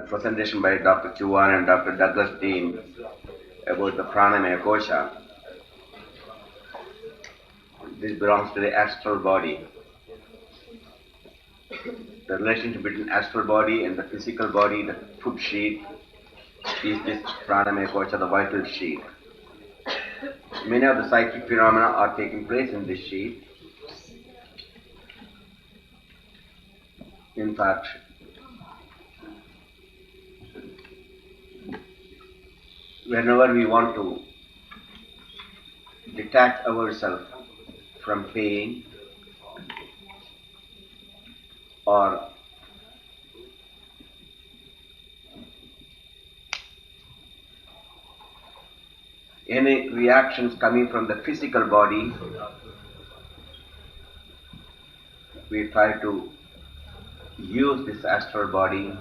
presentation by Dr. Chuan and Dr. Douglas Dean about the Pranamaya Kosha. This belongs to the astral body. The relationship between astral body and the physical body, the food sheet, is this Pranamaya Kosha, the vital sheet. Many of the psychic phenomena are taking place in this sheet. In fact, whenever we want to detach ourselves from pain or any reactions coming from the physical body, we try to use this astral body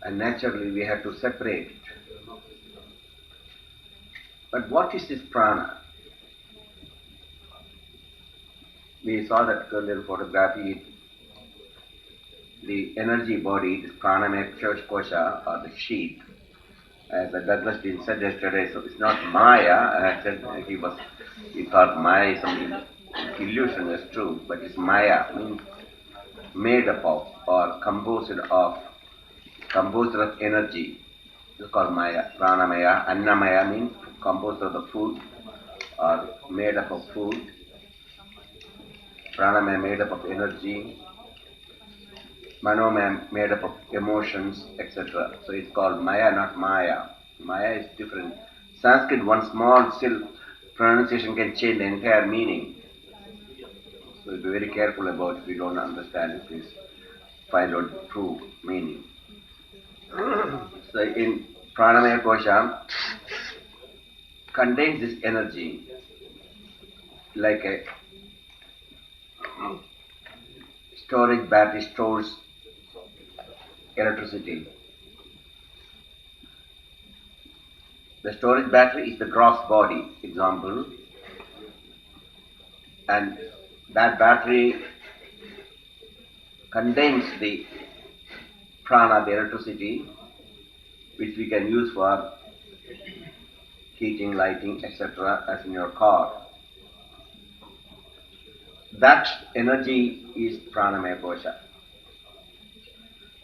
and naturally we have to separate it. But what is this prana? We saw that earlier photography, the energy body, this pranamaya kosha or the sheath, as Douglas Dean said yesterday, so it's not Maya. I said he thought Maya is some illusion, that's true, but it's Maya, means made up of or composed of energy. It's called Maya. Pranamaya, Annamaya means composed of the food or made up of food. Pranamaya made up of energy. Manomaya made up of emotions, etc. So it's called Maya, not Maya. Maya is different. Sanskrit, one small still pronunciation can change the entire meaning. So be very careful about it. If you don't understand it, please find out the true meaning. So in Pranamaya Kosha contains this energy like a storage battery stores electricity. The storage battery is the gross body, example, and that battery contains the prana, the electricity, which we can use for heating, lighting, etc., as in your car. That energy is Pranamaya Kosha.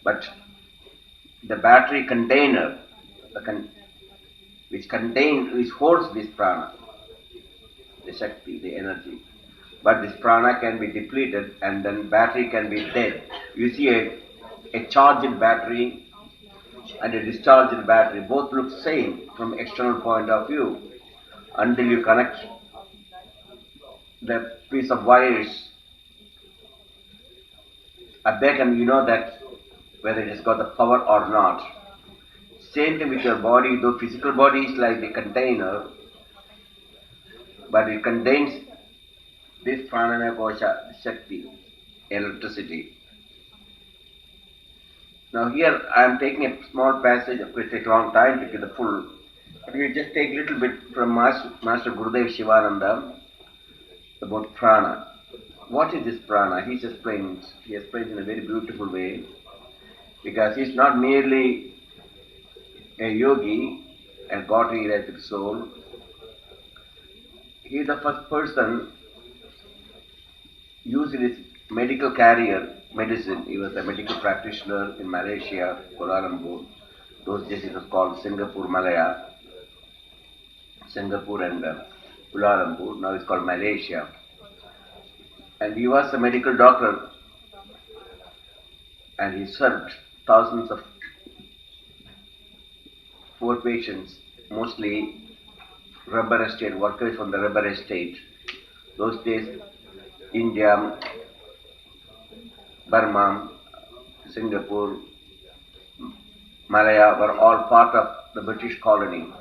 But the battery container, which holds this prana, the Shakti, the energy. But this prana can be depleted and then battery can be dead. You see a charged battery and a discharged battery, both look same from external point of view until you connect the piece of wires at back and you know that whether it has got the power or not. Same thing with your body, though physical body is like the container, but it contains this pranamaya kosha, Shakti, electricity. Now here I am taking a small passage, it will take a long time to get the full, but we will just take a little bit from Master Gurudev Sivananda about prana. What is this prana? He explains in a very beautiful way, because he is not merely a yogi, a God-realized soul. He is the first person using his medical career, medicine. He was a medical practitioner in Malaysia, Kuala Lumpur. Those days it was called Singapore Malaya. Singapore and Kuala Lumpur. Now it's called Malaysia. And he was a medical doctor. And he served thousands of poor patients, mostly rubber estate, workers from the rubber estate. Those days, India, Burma, Singapore, Malaya were all part of the British colony.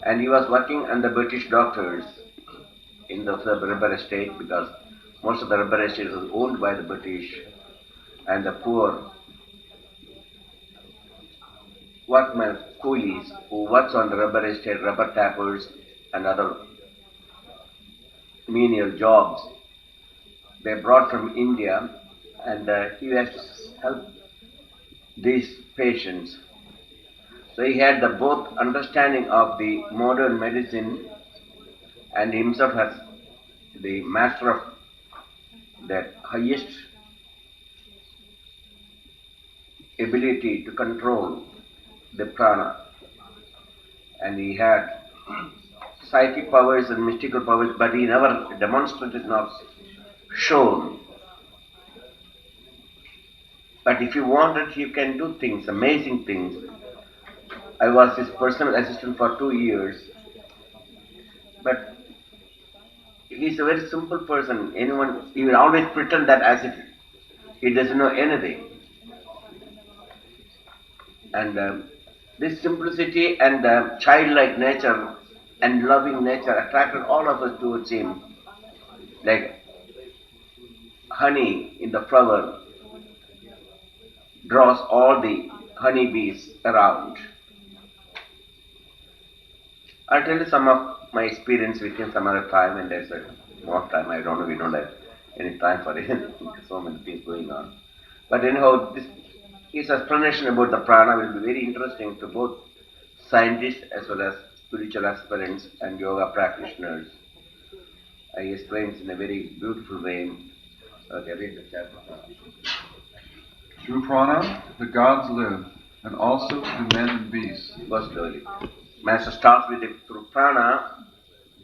And he was working under British doctors in the rubber estate, because most of the rubber estate was owned by the British, and the poor workmen, coolies who works on the rubber estate, rubber tappers and other menial jobs. They brought from India, and he has to help these patients. So he had the both understanding of the modern medicine and himself as the master of that highest ability to control the prana. And he had psychic powers and mystical powers, but he never demonstrated nor shown. But if you wanted, you can do things, amazing things. I was his personal assistant for 2 years. But he's a very simple person. He will always pretend that as if he doesn't know anything. And this simplicity and childlike nature and loving nature attracted all of us towards him. Like honey in the flower draws all the honeybees around. I'll tell you some of my experience with him some other time, and there's more time. I don't know, we don't have any time for it. So many things going on. But anyhow, his explanation about the prana will be very interesting to both scientists as well as spiritual aspirants and yoga practitioners. He explains in a very beautiful way. Okay, read the chapter. Through prana, the gods live, and also do men and beasts. Go slowly. Master starts with it. Through prana,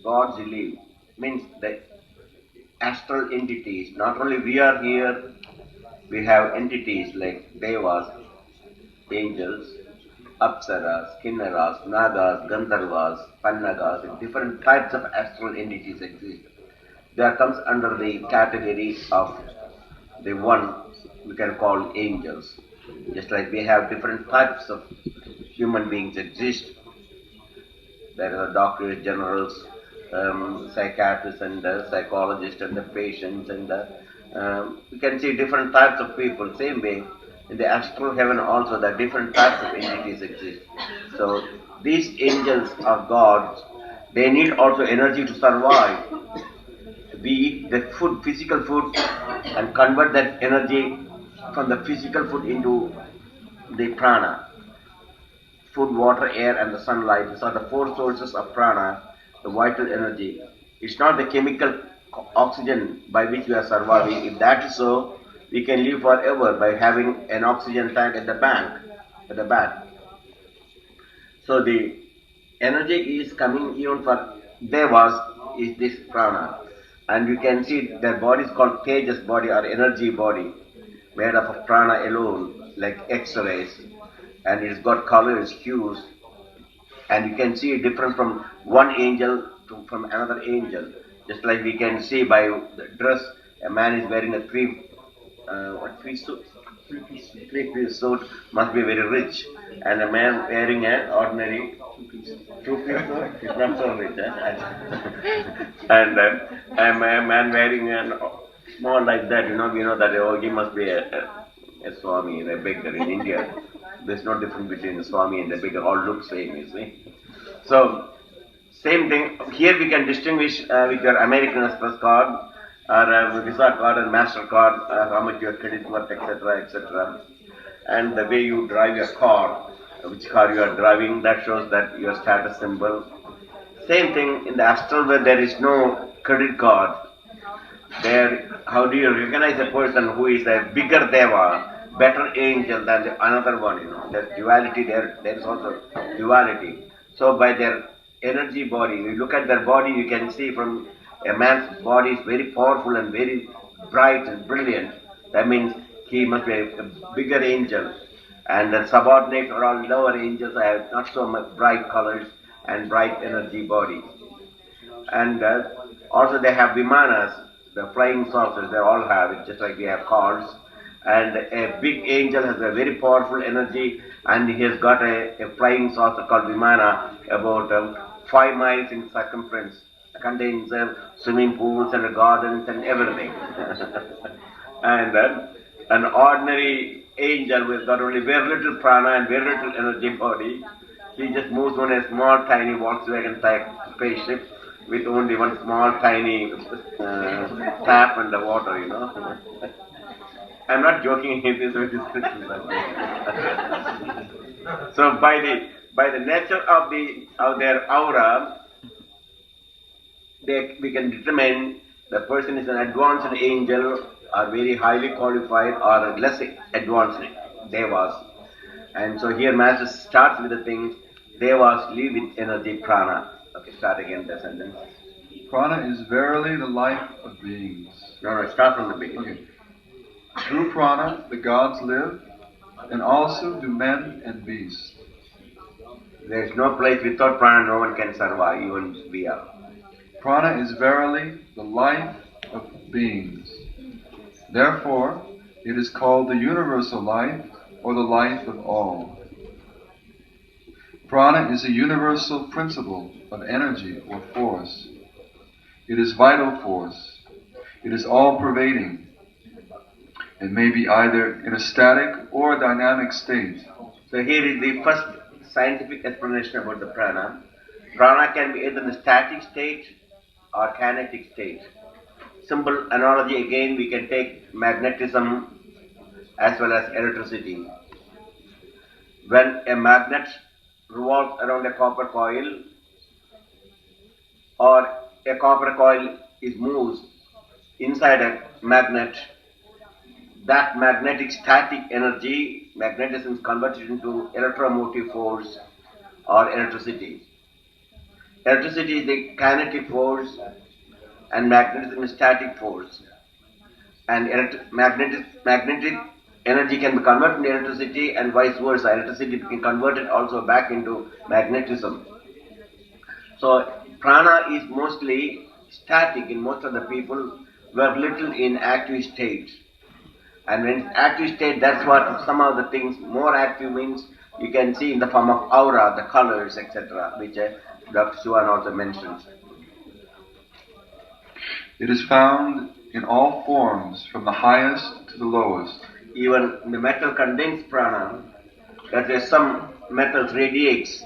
gods live. Means the astral entities. Not only we are here, we have entities like devas, angels, apsaras, kinnaras, nagas, gandharvas, pannagas. Different types of astral entities exist. That comes under the category of the one we can call angels. Just like we have different types of human beings exist. There are doctors, generals, psychiatrists and psychologists and the patients, and we can see different types of people. Same way, in the astral heaven also there are different types of entities exist. So these angels are gods. They need also energy to survive. We eat the food, physical food, and convert that energy from the physical food into the prana. Food, water, air, and the sunlight. These are the four sources of prana, the vital energy. It's not the chemical oxygen by which we are surviving. If that is so, we can live forever by having an oxygen tank at the back. So the energy is coming even for devas is this prana. And you can see their body is called Tejas body or energy body, made up of prana alone, like X-rays. And it's got colors, hues, and you can see it different from one angel from another angel. Just like we can see by the dress, a man is wearing a three-piece suit must be very rich, and a man wearing an ordinary two-piece suit is not so rich. And a man wearing an small like that, we know that he must be a Swami, a beggar in India. There's no difference between the Swami and the beggar, all look same, you see. So, same thing, here we can distinguish with your American Express card, or Visa card and MasterCard, how much your credit worth, etc., etc. And the way you drive your car, which car you are driving, that shows that your status symbol. Same thing in the astral where there is no credit card. There, how do you recognize a person who is a bigger deva, better angel than the another one, There's duality there is also duality. So by their energy body, you look at their body, you can see from a man's body is very powerful and very bright and brilliant. That means he must be a bigger angel. And the subordinates or all lower angels have not so much bright colors and bright energy body. And also they have vimanas, the flying saucers, they all have it, just like we have cars. And a big angel has a very powerful energy, and he has got a flying saucer called Vimana, about 5 miles in circumference. It contains swimming pools and gardens and everything. And an ordinary angel who has got only very little prana and very little energy body, he just moves on a small tiny Volkswagen type spaceship, with only one small tiny tap and the water, I'm not joking. It is with descriptions. So by the nature of their aura, we can determine the person is an advanced angel or very highly qualified or less advanced devas. And so here Master starts with the things devas live with energy prana. Okay, start again the sentence. Prana is verily the life of beings. No, start from the beginning. Okay. Through prana, the gods live, and also do men and beasts. There is no place without prana, no one can survive, even we are. Prana is verily the life of beings. Therefore, it is called the universal life, or the life of all. Prana is a universal principle of energy or force. It is vital force. It is all-pervading. It may be either in a static or a dynamic state. So here is the first scientific explanation about the prana. Prana can be either in a static state or kinetic state. Simple analogy again, we can take magnetism as well as electricity. When a magnet revolves around a copper coil, or a copper coil is moves inside a magnet, that magnetic static energy, magnetism is converted into electromotive force or electricity. Electricity is the kinetic force and magnetism is static force. And magnetic energy can be converted into electricity and vice versa. Electricity can convert it also back into magnetism. So prana is mostly static in most of the people, were little in active state. And when it's active state, that's what some of the things, more active means you can see in the form of aura, the colors, etc., which Dr. Suvan also mentioned. It is found in all forms, from the highest to the lowest. Even in the metal condensed prana, that is some metals radiates,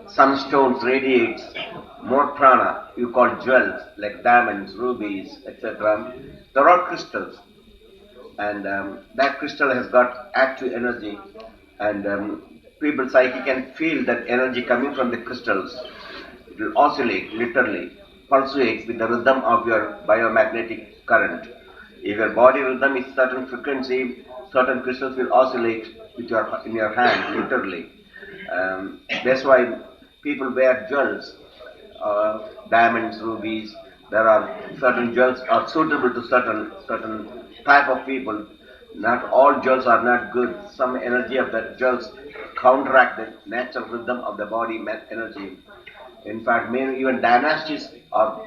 some stones radiates more prana, you call jewels, like diamonds, rubies, etc. They're all crystals. And that crystal has got active energy, and people's psyche can feel that energy coming from the crystals. It will oscillate, literally, pulsates with the rhythm of your biomagnetic current. If your body rhythm is certain frequency, certain crystals will oscillate with in your hand, literally. That's why people wear jewels, diamonds, rubies. There are certain jewels are suitable to certain type of people. Not all jewels are not good. Some energy of the jewels counteract the natural rhythm of the body energy. In fact, even dynasties are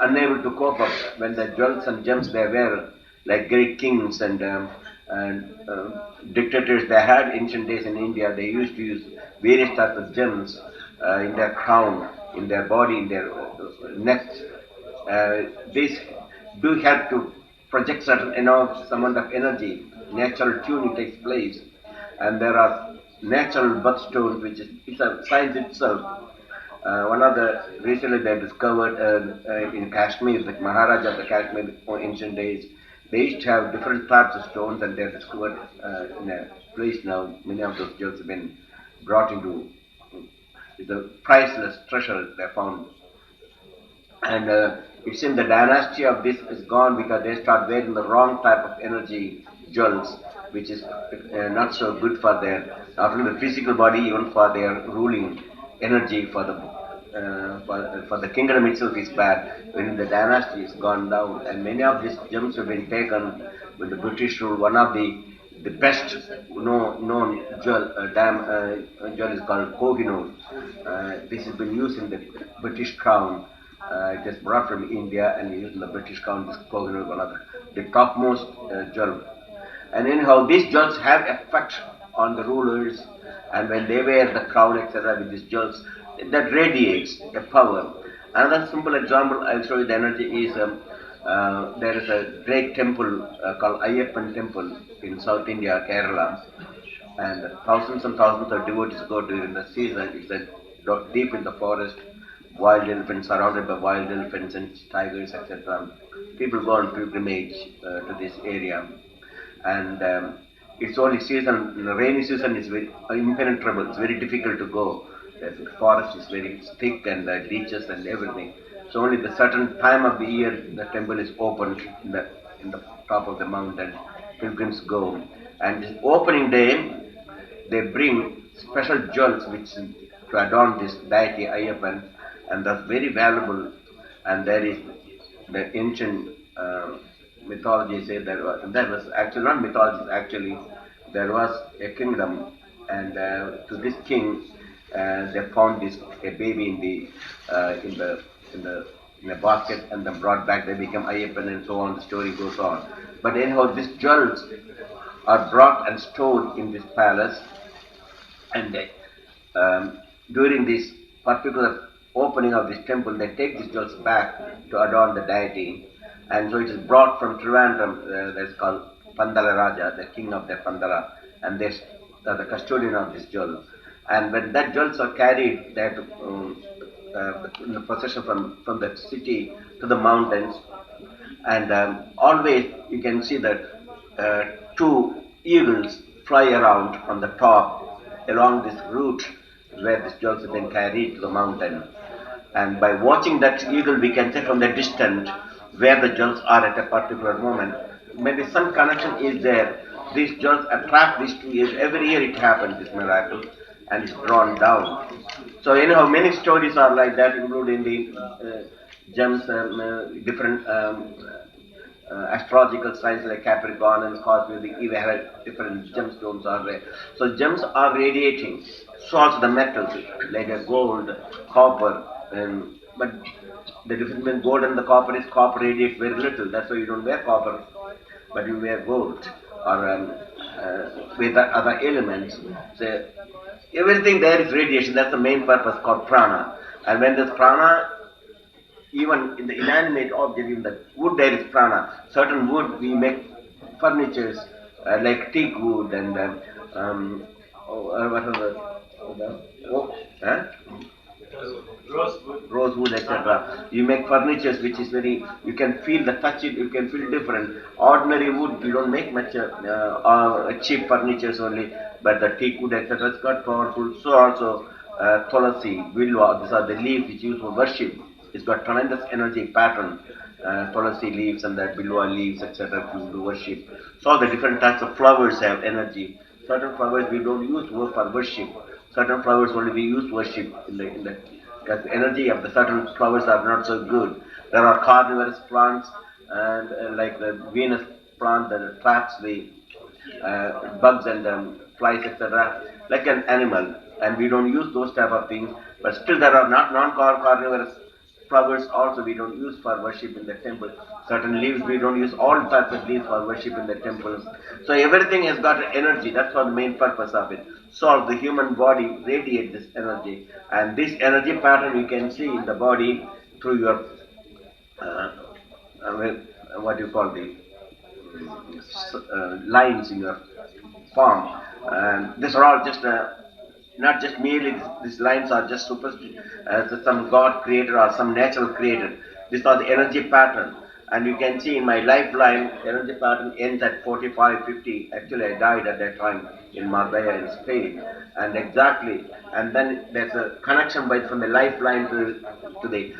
unable to cope up when the jewels and gems they wear, like great kings and dictators they had ancient days in India. They used to use various types of gems in their crown, in their body, in their necks. These do help to project certain some amount of energy. Natural tuning takes place, and there are natural birthstones, which is it's a science itself. One of the recently they discovered in Kashmir, like Maharaja of the Kashmir in ancient days, they used to have different types of stones, and they're discovered in a place now. Many of those jewels have been brought into. It's a priceless treasure they found, and it seems the dynasty of this is gone because they start wearing the wrong type of energy jewels, which is not so good for their not only the physical body, even for their ruling energy for the kingdom itself is bad. When the dynasty is gone down, and many of these gems have been taken with the British rule. One of the best known jewel jewel is called Kohinoor. This has been used in the British crown. It is brought from India and used in the British crown. This Kohinoor is one of the topmost jewel. And anyhow, these jewels have effect on the rulers, and when they wear the crown, etc., with these jewels, that radiates a power. Another simple example I'll show you the energy is there is a great temple called Ayyappan Temple in South India, Kerala, and thousands and thousands of devotees go during the season. It's deep in the forest. wild elephants, surrounded by wild elephants and tigers, etc. People go on pilgrimage to this area, and it's only season, in the rainy season is very impenetrable, it's very difficult to go. The forest is very thick and leeches and everything. So only the certain time of the year the temple is opened in the top of the mountain. Pilgrims go, and this opening day they bring special jewels which to adorn this deity Ayyappan, and that's very valuable. And there is the ancient mythology say there was actually not mythology, actually there was a kingdom, and to this king they found a baby in a basket, and then brought back. They became Ayyappan, and so on. The story goes on. But anyhow, these jewels are brought and stored in this palace, and during this particular opening of this temple, they take these jewels back to adorn the deity, and so it is brought from Trivandrum. That's called Pandala Raja, the king of the Pandala, and they are the custodian of this jewel. And when that jewels are carried, they have to in the procession from the city to the mountains, and always you can see that two eagles fly around on the top along this route where this jewels have been carried to the mountain. And by watching that eagle, we can say from the distance where the jewels are at a particular moment. Maybe some connection is there. These jewels attract these 2 eagles. Every year it happens, this miracle, and it's drawn down. So anyhow, many stories are like that, including the gems, different astrological signs like Capricorn and Scorpio. They even have different gemstones are there. So gems are radiating. So also the metals like gold, copper, but the difference between gold and the copper is copper radiates very little. That's why you don't wear copper, but you wear gold or with other elements. So everything there is radiation. That's the main purpose called prana. And when there's prana, even in the inanimate object, in the wood there is prana. Certain wood we make furnitures like teak wood and what are rosewood, etc. You make furnitures which is very, you can feel the touch it, you can feel different. Ordinary wood, you don't make much cheap furnitures only, but the teak wood, etc. is quite powerful. So also tulasi, bilwa, these are the leaves which used for worship. It's got tremendous energy pattern. Tulasi leaves and the bilwa leaves, etc. to worship. So the different types of flowers have energy. Certain flowers we don't use for worship. Certain flowers only we use worship because the energy of the certain flowers are not so good. There are carnivorous plants and like the Venus plant that traps the bugs and flies, etc. like an animal, and we don't use those type of things. But still there are not non-carnivorous flowers also we don't use for worship in the temple. Certain leaves we don't use, all types of leaves for worship in the temples. So everything has got energy. That's what the main purpose of it. So the human body radiates this energy, and this energy pattern you can see in the body through your what you call the lines in your palm. And these are all just not just merely these lines are just some God created or some natural created. These are the energy pattern. And you can see in my lifeline, energy pattern ends at 45, 50. Actually, I died at that time in Marbella in Spain. And exactly, and then there's a connection from the lifeline to the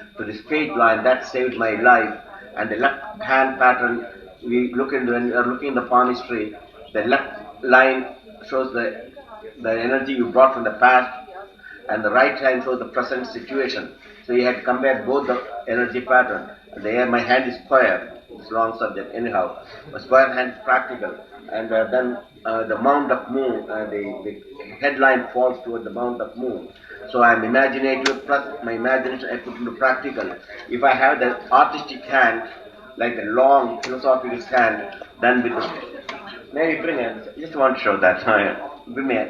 straight line that saved my life. And the left hand pattern, we look into when we are looking in the palmistry, the left line shows the energy you brought from the past, and the right hand shows the present situation. So you have to compare both the energy pattern. There my hand is square, it's long subject anyhow. A square hand is practical. And then the mount of moon, the headline falls toward the mount of moon. So I'm imaginative plus my imagination I put into practical. If I have the artistic hand, like a long philosophical hand, then with the, maybe bring it, just want to show that. Bring me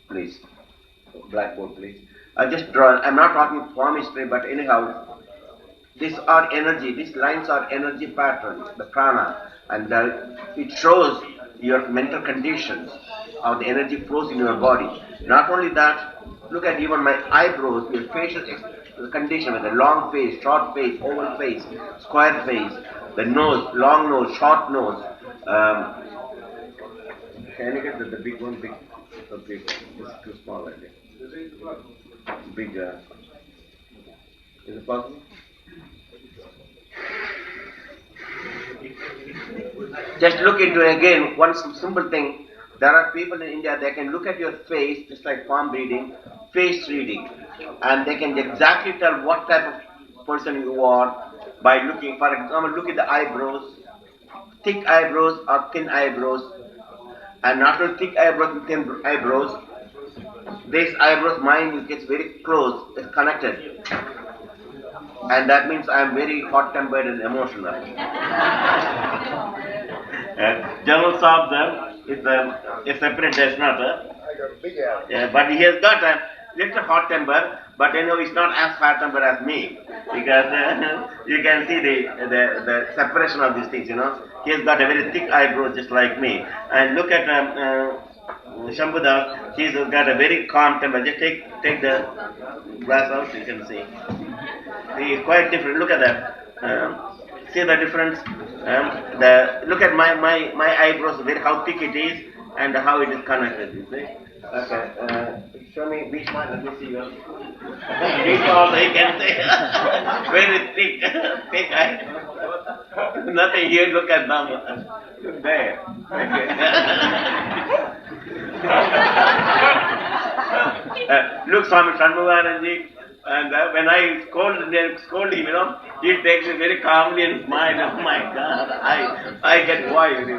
please, blackboard please. I just draw, I'm not talking palmistry, but anyhow, these are energy, these lines are energy patterns, the prana, and it shows your mental conditions, how the energy flows in your body. Not only that, Look at even my eyebrows, your facial condition with a long face, short face, oval face, square face, the nose, long nose, short nose. Can you get the big one? The big one. It's too small, I think. Big. Is it possible? Just look into it again. One simple thing. There are people in India, they can look at your face, just like palm reading, face reading, and they can exactly tell what type of person you are by looking. For example, look at the eyebrows, thick eyebrows or thin eyebrows, and not only thick eyebrows and thin eyebrows. These eyebrows, mine gets very close, it's connected, and that means I am very hot-tempered and emotional. General Saab is a separate destination, but he has got a little hot temper, but he's not as hot tempered as me, because you can see the separation of these things, He has got a very thick eyebrows just like me. And look at Shambhudas, he's got a very calm temper. Just take the glass out, you can see. He is quite different. Look at that. See the difference? Look at my eyebrows, how thick it is and how it is connected, you see? Okay. Show me which one, let me see yours. This also you can say. Very thick eye. Nothing here, look at them. There. Look, Swami Vishnu-devananda, and when I scold him, he takes it very calmly and smiles. Oh my God, I get wild.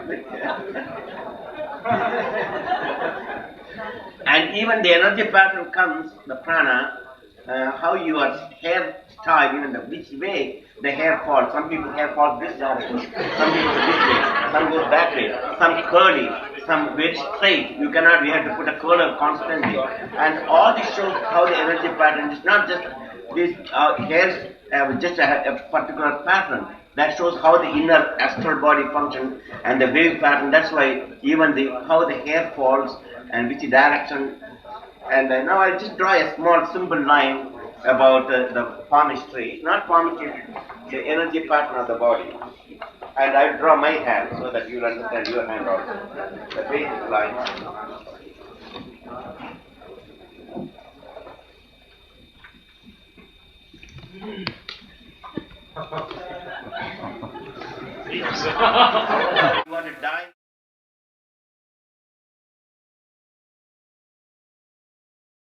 And even the energy pattern comes, the prana, how your hair style, even which way the hair falls. Some people hair falls this direction, some people this way, some goes that way, some curly, some very straight. You have to put a curler constantly. And all this shows how the energy pattern is not just these hairs have just a particular pattern. That shows how the inner astral body functions and the wave pattern. That's why even how the hair falls and which direction. And now I'll just draw a small simple line about the palmistry. Not palmistry, the energy pattern of the body. And I'll draw my hand so that you'll understand your hand also. The basic line. You want to die?